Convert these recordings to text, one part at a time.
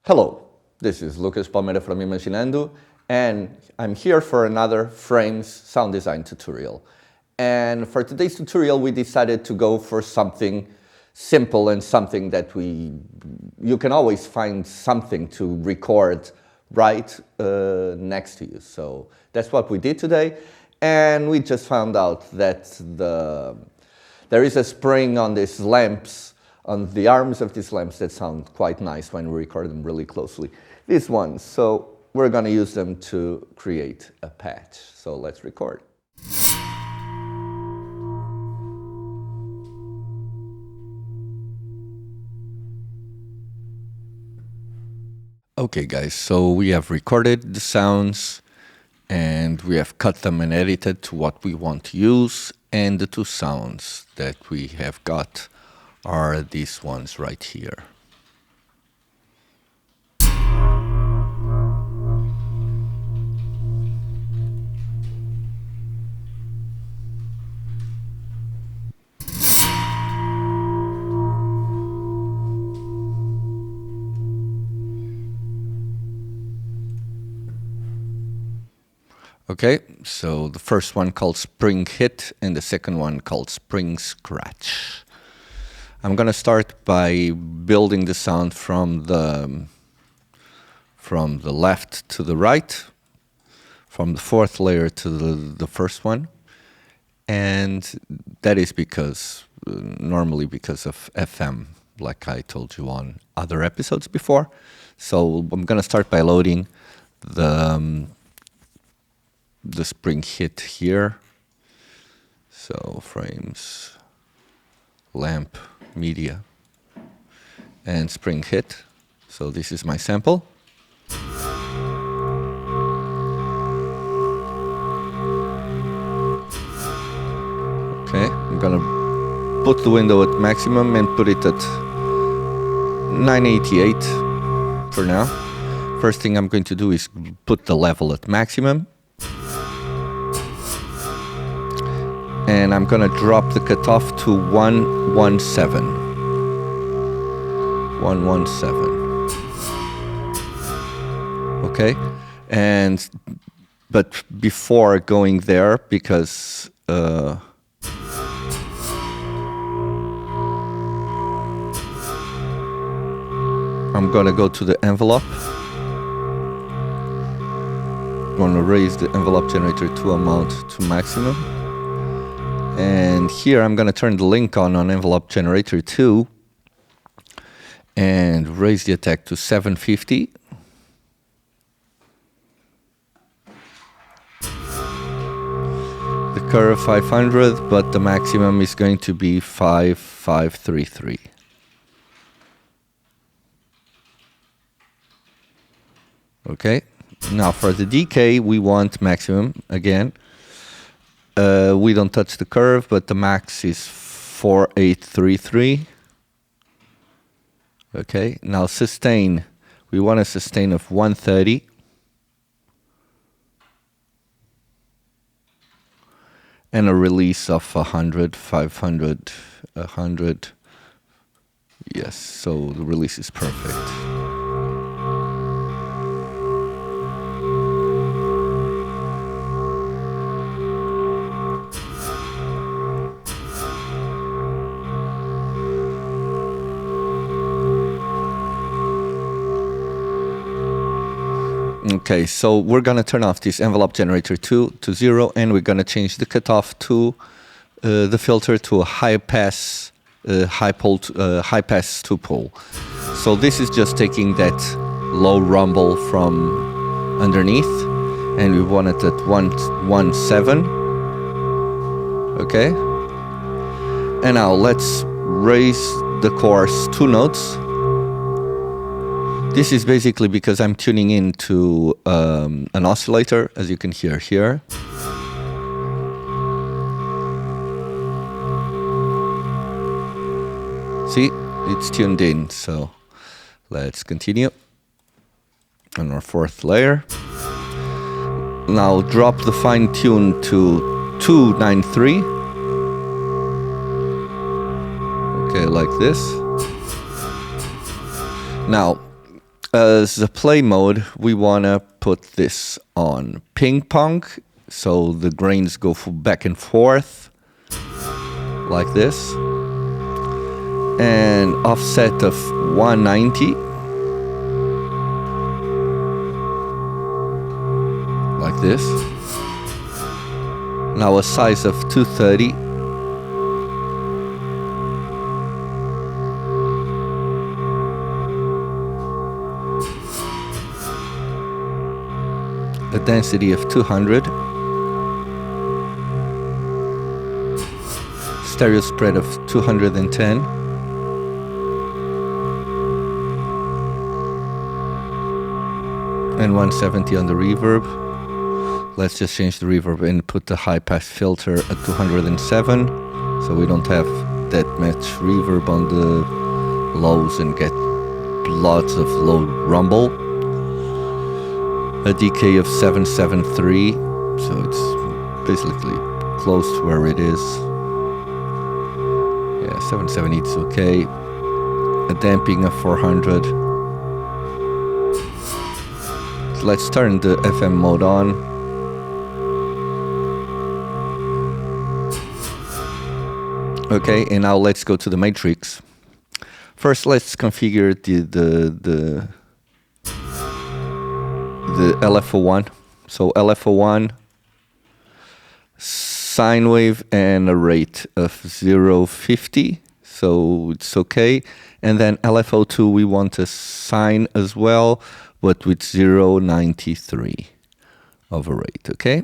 Hello, this is Lucas Palmeira from Imaginando, and I'm here for another Frames sound design tutorial. And for today's tutorial, we decided to go for something simple and something that you can always find something to record right next to you. So that's what we did today, and we just found out that there is a spring on these lamps, on the arms of these lamps, that sound quite nice when we record them really closely. These ones, so we're going to use them to create a patch. So let's record. Okay guys, so we have recorded the sounds and we have cut them and edited to what we want to use, and the two sounds that we have got are these ones right here. Okay, so the first one called Spring Hit and the second one called Spring Scratch. I'm going to start by building the sound from the left to the right, from the fourth layer to the first one, and that is because normally because of FM, like I told you on other episodes before. So I'm going to start by loading the Spring Hit here. So frames, lamp, media, and Spring Hit. So this is my sample. Okay, I'm gonna put the window at maximum and put it at 988 for now. First thing I'm going to do is put the level at maximum. And I'm gonna drop the cutoff to 117. 117. Okay, but before going there, because I'm gonna go to the envelope. I'm gonna raise the envelope generator to amount to maximum. And here I'm going to turn the link on envelope generator 2 and raise the attack to 750. The curve 500, but the maximum is going to be 5533. Okay, now for the decay we want maximum again. We don't touch the curve, but the max is 4833. Okay, now sustain. We want a sustain of 130. And a release of 100, 500, 100. Yes, so the release is perfect. Okay, so we're going to turn off this envelope generator 2 to 0, and we're going to change the cutoff to the filter to a high pass 2 pole. So this is just taking that low rumble from underneath, and we want it at 117. Okay, and now let's raise the chorus 2 notes. This is basically because I'm tuning into an oscillator, as you can hear here. See, it's tuned in, so let's continue on our fourth layer. Now drop the fine tune to 293. Okay, like this. Now, as a play mode, we want to put this on ping pong, so the grains go back and forth, like this. And offset of 190, like this. Now a size of 230. A density of 200. Stereo spread of 210. And 170 on the reverb. Let's just change the reverb and put the high pass filter at 207, so we don't have that much reverb on the lows and get lots of low rumble. A decay of 773, so it's basically close to where it is. Yeah, 770 is okay. A damping of 400. So let's turn the FM mode on. Okay, and now let's go to the matrix. First, let's configure the LFO1. So LFO1, sine wave and a rate of 0.50, so it's okay. And then LFO2, we want a sine as well, but with 0.93 of a rate, okay?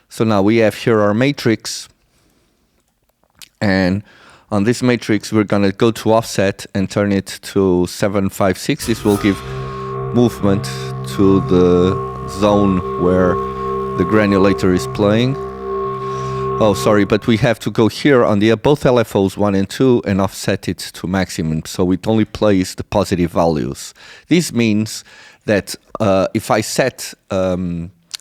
So now we have here our matrix. And on this matrix, we're going to go to offset and turn it to 756. This will give movement to the zone where the granulator is playing. Oh, sorry, but we have to go here on the both LFOs 1 and 2 and offset it to maximum, so it only plays the positive values. This means that if I set a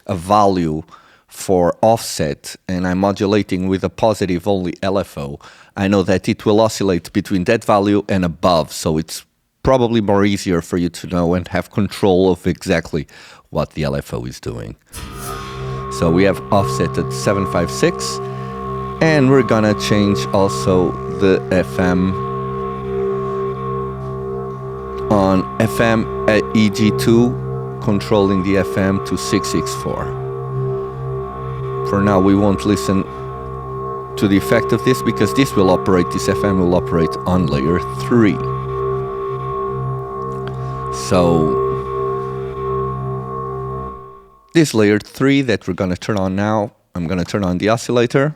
value for offset and I'm modulating with a positive only LFO, I know that it will oscillate between that value and above, so it's probably more easier for you to know and have control of exactly what the LFO is doing. So we have offset at 756, and we're gonna change also the FM on FM at EG2, controlling the FM to 664. For now, we won't listen to the effect of this because this FM will operate on layer 3. So this layer 3 that we're going to turn on now, I'm going to turn on the oscillator.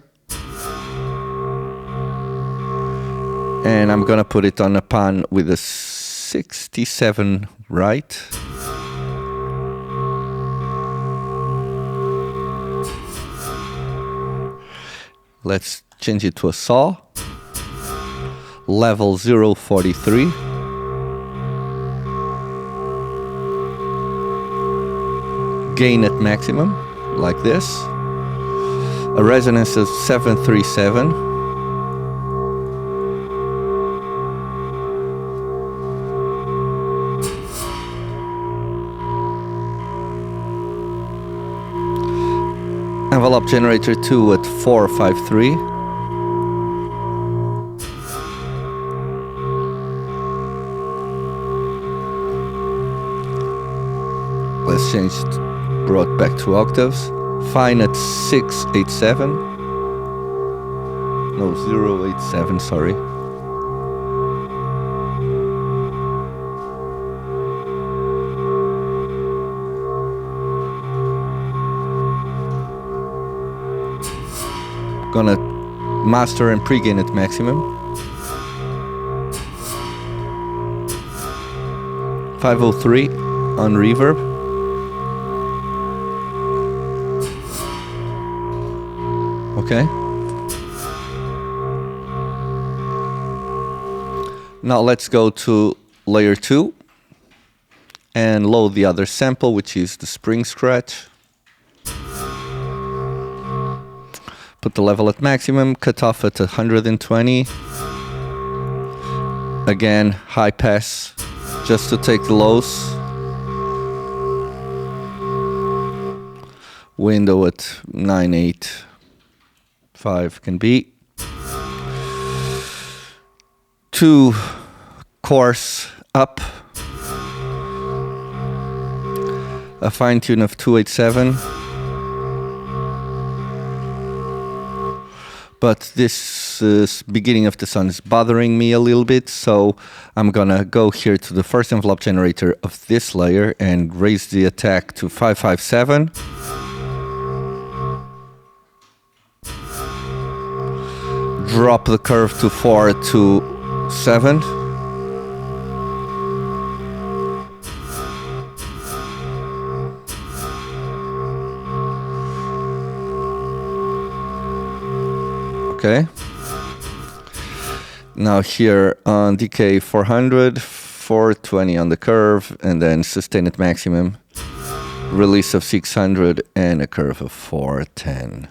And I'm going to put it on a pan with a 67 right. Let's change it to a saw. Level 043. Gain at maximum, like this. A resonance of 737. Envelope generator 2 at 453. Let's change it, brought back to octaves. Fine at 687. No, 087, sorry. Gonna master and pre-gain at maximum. 503 on reverb. Okay. Now let's go to layer 2 and load the other sample, which is the spring scratch. Put the level at maximum, cut off at 120. Again, high pass just to take the lows. Window at 985 can be. 2 coarse up. A fine tune of 287. But this beginning of the sun is bothering me a little bit, so I'm gonna go here to the first envelope generator of this layer and raise the attack to 557. Drop the curve to 427. Okay. Now here on decay 400, 420 on the curve, and then sustain at maximum. Release of 600 and a curve of 410.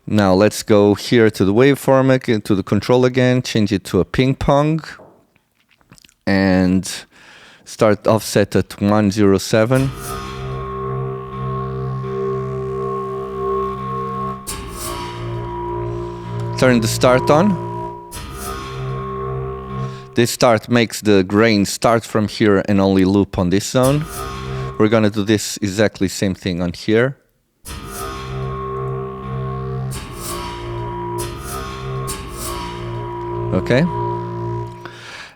Now let's go here to the waveform, to the control again, change it to a ping pong, and start offset at 107. Turn the start on. This start makes the grain start from here and only loop on this zone. We're gonna do this exactly same thing on here. Okay.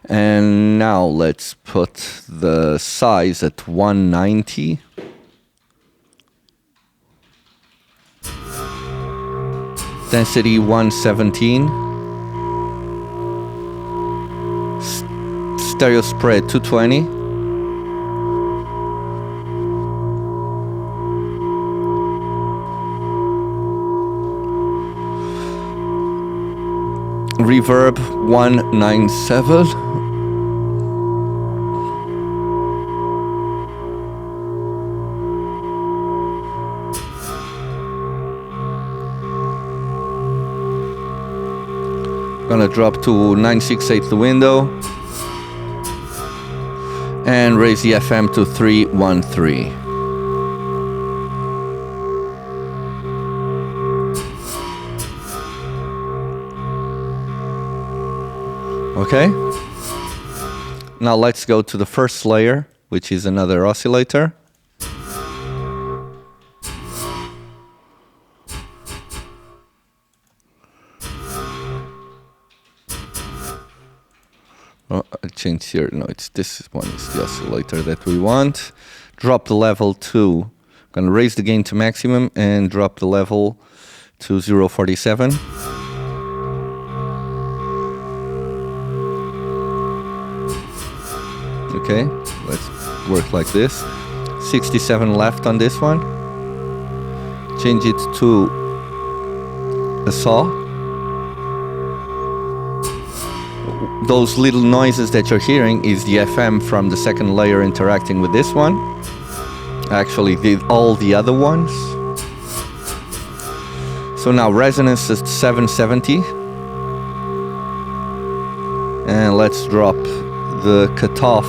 And now let's put the size at 190. Density 117. Stereo spread 220. Reverb 197. Gonna drop to 968 the window and raise the FM to 313. Okay. Now let's go to the first layer, which is another oscillator. Oh, I changed here. No, it's this one is the oscillator that we want. Drop the level to, I'm gonna raise the gain to maximum and drop the level to 0.47. Okay, let's work like this. 67 left on this one. Change it to a saw. Those little noises that you're hearing is the FM from the second layer interacting with this one. Actually, all the other ones. So now resonance is 770. And let's drop the cutoff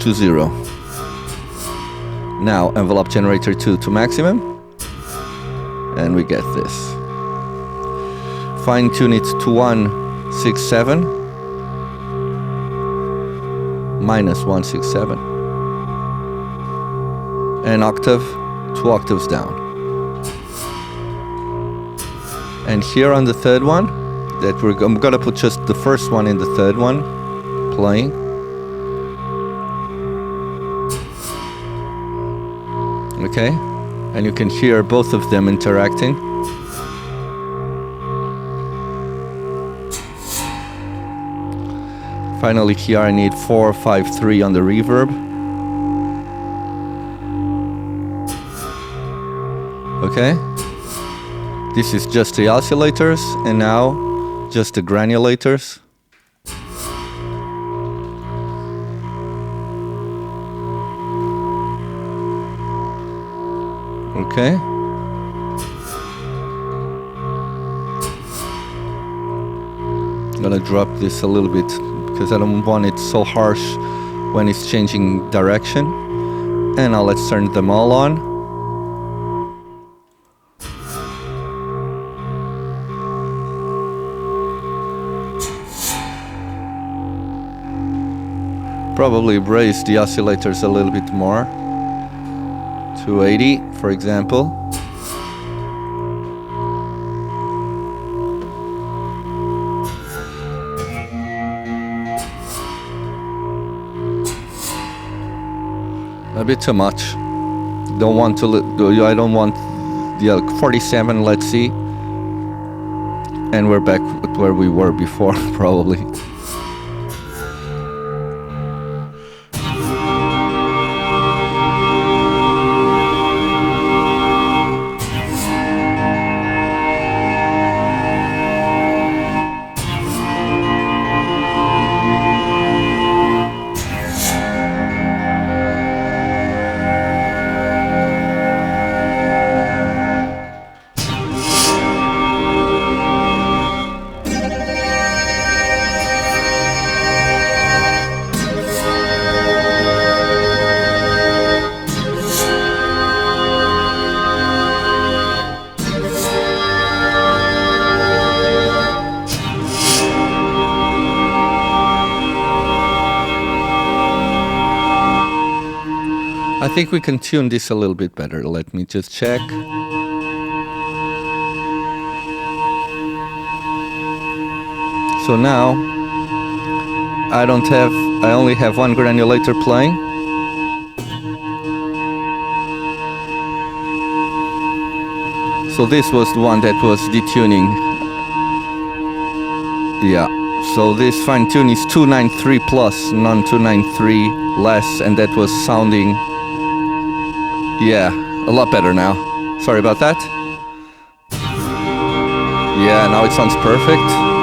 to 0. Now envelope generator 2 to maximum, and we get this. Fine tune it to 167 minus 167, an octave, 2 octaves down. And here on the third one, I'm gonna put just the first one in the third one playing. Okay, and you can hear both of them interacting. Finally here I need 453 on the reverb. Okay, this is just the oscillators, and now just the granulators. Okay. gonna drop this a little bit because I don't want it so harsh when it's changing direction. And now let's turn them all on. Probably raise the oscillators a little bit more. 280, for example. A bit too much. Don't want to. I don't want the 47. Let's see. And we're back with where we were before, probably. I think we can tune this a little bit better. Let me just check. So now I only have one granulator playing. So this was the one that was detuning. Yeah. So this fine tune is 293 plus, non 293 less, and that was sounding, yeah, a lot better now. Sorry about that. Yeah, now it sounds perfect.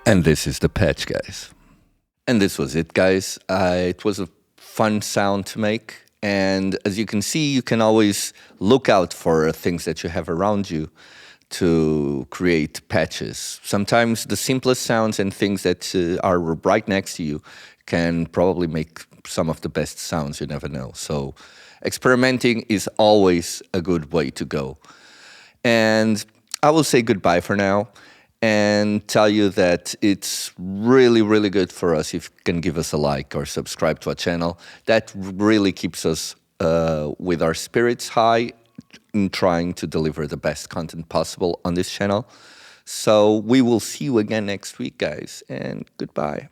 And this is the patch, guys. And this was it, guys. It was a fun sound to make. And as you can see, you can always look out for things that you have around you to create patches. Sometimes the simplest sounds and things that are right next to you can probably make some of the best sounds. You never know. So experimenting is always a good way to go. And I will say goodbye for now and tell you that it's really, really good for us if you can give us a like or subscribe to our channel. That really keeps us with our spirits high in trying to deliver the best content possible on this channel. So we will see you again next week, guys, and goodbye.